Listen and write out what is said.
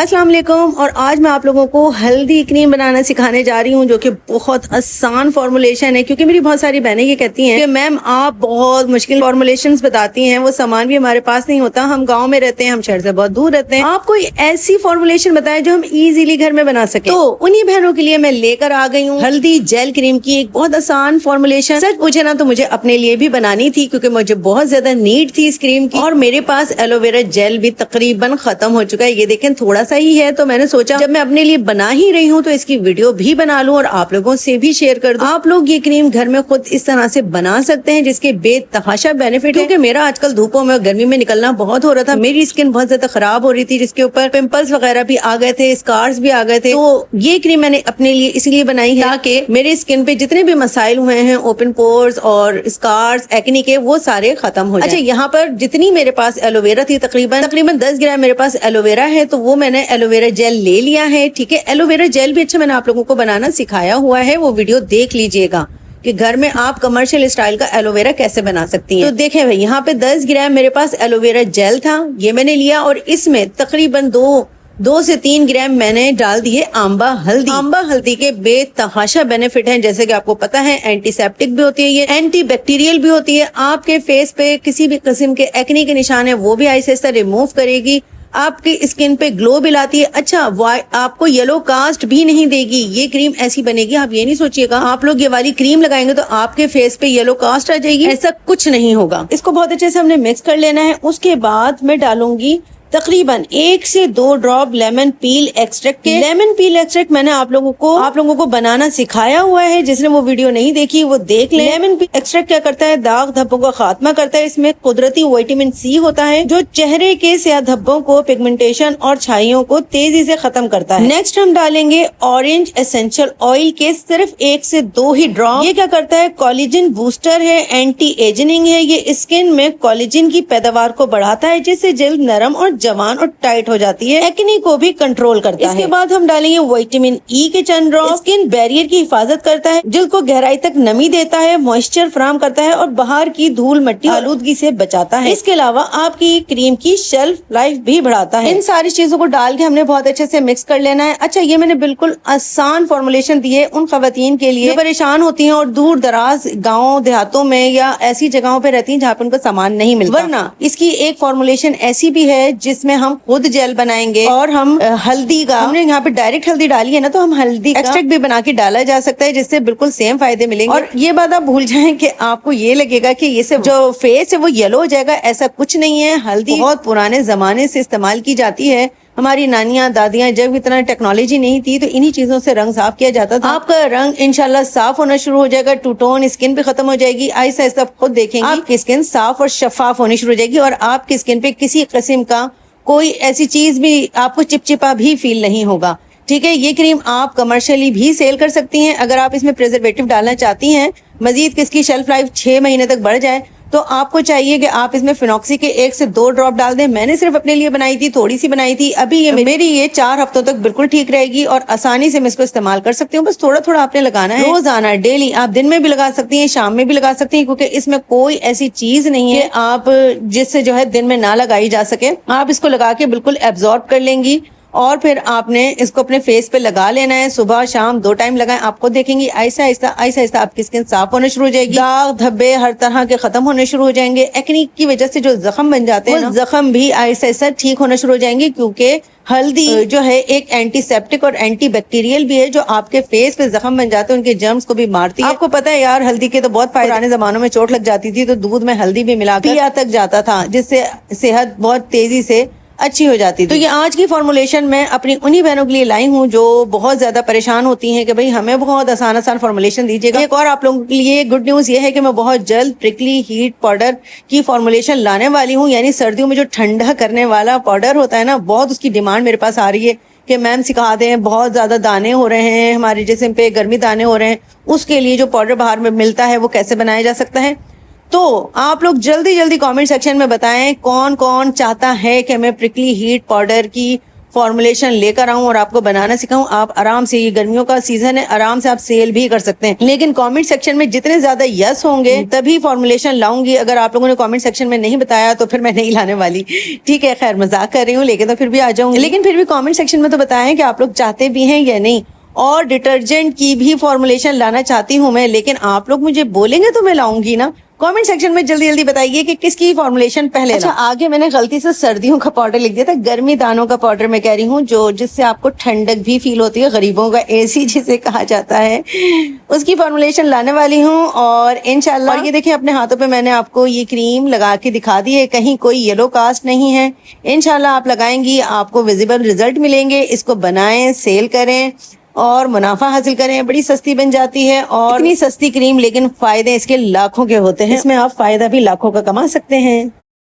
अस्सलाम वालेकुम। और आज मैं आप लोगों को हल्दी क्रीम बनाना सिखाने जा रही हूँ, जो कि बहुत आसान फॉर्मुलेशन है। क्योंकि मेरी बहुत सारी बहनें ये कहती हैं कि मैम आप बहुत मुश्किल फॉर्मुलेशंस बताती हैं, वो सामान भी हमारे पास नहीं होता, हम गांव में रहते हैं, हम शहर से बहुत दूर रहते हैं, आप कोई ऐसी फॉर्मुलेशन बताएं जो हम इजीली घर में बना सके। तो उन्हीं बहनों के लिए मैं लेकर आ गई हूँ हल्दी जेल क्रीम की एक बहुत आसान फॉर्मुलेशन। सच पूछे ना तो मुझे अपने लिए भी बनानी थी, क्योंकि मुझे बहुत ज्यादा नीड थी इस क्रीम की, और मेरे पास एलोवेरा जेल भी तकरीबन खत्म हो चुका है। ये देखें थोड़ा सा ही है, तो मैंने सोचा जब मैं अपने लिए बना ही रही हूँ तो इसकी वीडियो भी बना लूं और आप लोगों से भी शेयर कर दूं। आप लोग ये क्रीम घर में खुद इस तरह से बना सकते हैं, जिसके बेतहाशा बेनिफिट है। क्योंकि मेरा आजकल धूपों में गर्मी में निकलना बहुत हो रहा था, मेरी स्किन बहुत ज्यादा खराब हो रही थी, जिसके ऊपर पिंपल्स वगैरह भी आ गए थे, स्कार्स भी आ गए थे। तो ये क्रीम मैंने अपने लिए इसलिए बनाई है ताकि मेरे स्किन पे जितने भी मसाइल हुए हैं, ओपन पोर्स और स्कार्स, एक्ने के, वो सारे खत्म हो जाए। अच्छा, यहाँ पर जितनी मेरे पास एलोवेरा थी, तकरीबन 10 ग्राम मेरे पास एलोवेरा है, तो वो मैंने एलोवेरा जेल ले लिया है। ठीक है, एलोवेरा जेल भी अच्छा मैंने आप लोगों को बनाना सिखाया हुआ है, वो वीडियो देख लीजिएगा कि घर में आप कमर्शियल स्टाइल का एलोवेरा कैसे बना सकती हैं। तो देखें भाई, यहाँ पे 10 ग्राम मेरे पास एलोवेरा जेल था, ये मैंने लिया, और इसमें तकरीबन 2 से 3 ग्राम मैंने डाल दिए आंबा हल्दी। आंबा हल्दी के बेतहाशा बेनिफिट हैं, जैसे कि आपको पता है एंटीसेप्टिक भी होती है, ये एंटी बैक्टीरियल भी होती है। आपके फेस पे किसी भी किस्म के एक्ने के निशान है वो भी आहिस्ता आहिस्ता रिमूव करेगी, आपकी स्किन पे ग्लो भी लाती है। अच्छा, आपको येलो कास्ट भी नहीं देगी। ये क्रीम ऐसी बनेगी, आप ये नहीं सोचिएगा आप लोग ये वाली क्रीम लगाएंगे तो आपके फेस पे येलो कास्ट आ जाएगी, ऐसा कुछ नहीं होगा। इसको बहुत अच्छे से हमने मिक्स कर लेना है। उसके बाद मैं डालूंगी तकरीबन 1 से 2 ड्रॉप लेमन पील एक्सट्रैक्ट के। लेमन पील एक्सट्रैक्ट मैंने आप लोगों को बनाना सिखाया हुआ है, जिसने वो वीडियो नहीं देखी वो देख ले। लेमन पील एक्सट्रैक्ट क्या करता है, दाग धब्बों का खात्मा करता है। इसमें कुदरती विटामिन सी होता है, जो चेहरे के स्याह धब्बों को, पिगमेंटेशन और छाइयों को तेजी से खत्म करता है। नेक्स्ट हम डालेंगे ऑरेंज एसेंशियल ऑयल के सिर्फ 1 से 2 ही ड्रॉप। ये क्या करता है, कोलेजन बूस्टर है, एंटी एजिंग है। ये स्किन में कोलेजन की पैदावार को बढ़ाता है, जिससे जल्द नरम और जवान और टाइट हो जाती है, एक्ने को भी कंट्रोल करता है। इसके बाद हम डालेंगे विटामिन ई के चंद ड्रॉप। स्किन बैरियर की हिफाजत करता है, जल्द को गहराई तक नमी देता है, मॉइस्चर फराहम करता है और बाहर की धूल मट्टी आलूदगी से बचाता है। इसके अलावा आपकी क्रीम की शेल्फ लाइफ भी बढ़ाता है। इन सारी चीजों को डाल के हमने बहुत अच्छे से मिक्स कर लेना है। अच्छा, ये मैंने बिल्कुल आसान फॉर्मुलेशन दी है उन खवातीन के लिए जो परेशान होती हैं और दूर दराज गाँव देहातों में या ऐसी जगहों पे रहती हैं जहाँ पे उनको सामान नहीं मिलता। वरना इसकी एक फॉर्मुलेशन ऐसी भी है जिसमें हम खुद जेल बनाएंगे, और हम हल्दी का, हमने यहाँ पे डायरेक्ट हल्दी डाली है ना, तो हम हल्दी एक्सट्रैक्ट भी बना के डाला जा सकता है, जिससे बिल्कुल सेम फायदे मिलेंगे। और ये बात आप भूल जाएं कि आपको ये लगेगा कि ये जो फेस है वो येलो हो जाएगा, ऐसा कुछ नहीं है। हल्दी बहुत पुराने जमाने से इस्तेमाल की जाती है। हमारी नानियां दादियां, जब इतना टेक्नोलॉजी नहीं थी तो इन्हीं चीजों से रंग साफ किया जाता था। आपका रंग इंशाल्लाह साफ होना शुरू हो जाएगा, टू टोन स्किन भी खत्म हो जाएगी। आहिस्ता आहिस्ता खुद देखेंगे आपकी स्किन साफ और शफाफ होनी शुरू हो जाएगी, और आपकी स्किन पे किसी किस्म का कोई ऐसी चीज भी, आपको चिपचिपा भी फील नहीं होगा। ठीक है, ये क्रीम आप कमर्शियली भी सेल कर सकती हैं। अगर आप इसमें प्रिजर्वेटिव डालना चाहती हैं, मजीद कि इसकी शेल्फ लाइफ 6 महीने तक बढ़ जाए, तो आपको चाहिए कि आप इसमें फिनॉक्सी के 1 से 2 ड्रॉप डाल दें। मैंने सिर्फ अपने लिए बनाई थी, थोड़ी सी बनाई थी। अभी ये मेरी 4 हफ्तों तक बिल्कुल ठीक रहेगी और आसानी से मैं इसको इस्तेमाल कर सकती हूँ। बस थोड़ा थोड़ा आपने लगाना है, रोजाना, डेली। आप दिन में भी लगा सकती हैं, शाम में भी लगा सकती हैं, क्योंकि इसमें कोई ऐसी चीज नहीं है आप जिससे जो है दिन में ना लगाई जा सके। आप इसको लगा के बिल्कुल एब्जॉर्ब कर लेंगी, और फिर आपने इसको अपने फेस पे लगा लेना है। सुबह शाम 2 टाइम लगाएं, आपको देखेंगे आहिस्ता आहिस्ता आपकी स्किन साफ होने शुरू हो जाएगी, दाग धब्बे हर तरह के खत्म होने शुरू हो जाएंगे। एक्ने की वजह से जो जख्म बन जाते हैं, वो जख्म भी आहिस्ता आहिस्ता ठीक होना शुरू हो जाएंगे, क्योंकि हल्दी जो है एक एंटीसेप्टिक और एंटी बैक्टीरियल भी है, जो आपके फेस पे जख्म बन जाते हैं उनके जर्म्स को भी मारती है। आपको पता है यार, हल्दी के तो बहुत फायदे। पुराने जमानों में चोट लग जाती थी तो दूध में हल्दी भी मिला पिया तक जाता था, जिससे सेहत बहुत तेजी से अच्छी हो जाती थी। तो ये आज की फॉर्मुलेशन मैं अपनी उन्हीं बहनों के लिए लाई हूँ जो बहुत ज्यादा परेशान होती हैं कि भाई हमें बहुत आसान फॉर्मुलेशन दीजिएगा। एक और आप लोगों के लिए गुड न्यूज ये है कि मैं बहुत जल्द प्रिकली हीट पाउडर की फॉर्मुलेशन लाने वाली हूँ, यानी सर्दियों में जो ठंडा करने वाला पाउडर होता है ना, बहुत उसकी डिमांड मेरे पास आ रही है कि मैम सिखा दें, बहुत ज्यादा दाने हो रहे हैं हमारे जिस्म पे, गर्मी दाने हो रहे हैं, उसके लिए जो पाउडर बाहर में मिलता है वो कैसे बनाया जा सकता है। तो आप लोग जल्दी जल्दी कमेंट सेक्शन में बताएं कौन कौन चाहता है कि मैं प्रिकली हीट पाउडर की فارمولیشن لے کر آؤں اور آپ کو بنانا سکھاؤں. آپ آرام سے, یہ گرمیوں کا سیزن ہے, آرام سے آپ سیل بھی کر سکتے ہیں. لیکن کامنٹ سیکشن میں جتنے زیادہ یس ہوں گے تبھی فارمولیشن لاؤں گی. اگر آپ لوگوں نے کامنٹ سیکشن میں نہیں بتایا تو پھر میں نہیں لانے والی. ٹھیک ہے, خیر مذاق کر رہی ہوں, لیکن تو پھر بھی آ جاؤں گی. لیکن پھر بھی کامنٹ سیکشن میں تو بتائیں کہ آپ لوگ چاہتے بھی ہیں یا نہیں. اور ڈٹرجنٹ کی بھی فارمولیشن لانا چاہتی ہوں میں, لیکن آپ لوگ مجھے بولیں گے تو میں لاؤں گی نا. کامنٹ سیکشن میں جلدی جلدی بتائیے کہ کس کی فارمولیشن پہلے. اچھا, آگے میں نے غلطی سے سردیوں کا پاؤڈر لکھ دیا تھا, گرمی دانوں کا پاؤڈر میں کہہ رہی ہوں, جس سے آپ کو ٹھنڈک بھی فیل ہوتی ہے. غریبوں کا اے سی جسے کہا جاتا ہے, اس کی فارمولیشن لانے والی ہوں. اور انشاءاللہ, اور یہ دیکھیں اپنے ہاتھوں پہ میں نے آپ کو یہ کریم لگا کے دکھا دی ہے, کہیں کوئی یلو کاسٹ نہیں ہے. انشاءاللہ آپ لگائیں گی, آپ کو ویزیبل رزلٹ ملیں گے. اس کو بنائیں, سیل کریں اور منافع حاصل کریں. بڑی سستی بن جاتی ہے, اور اتنی سستی کریم لیکن فائدے اس کے لاکھوں کے ہوتے ہیں. اس میں آپ فائدہ بھی لاکھوں کا کما سکتے ہیں.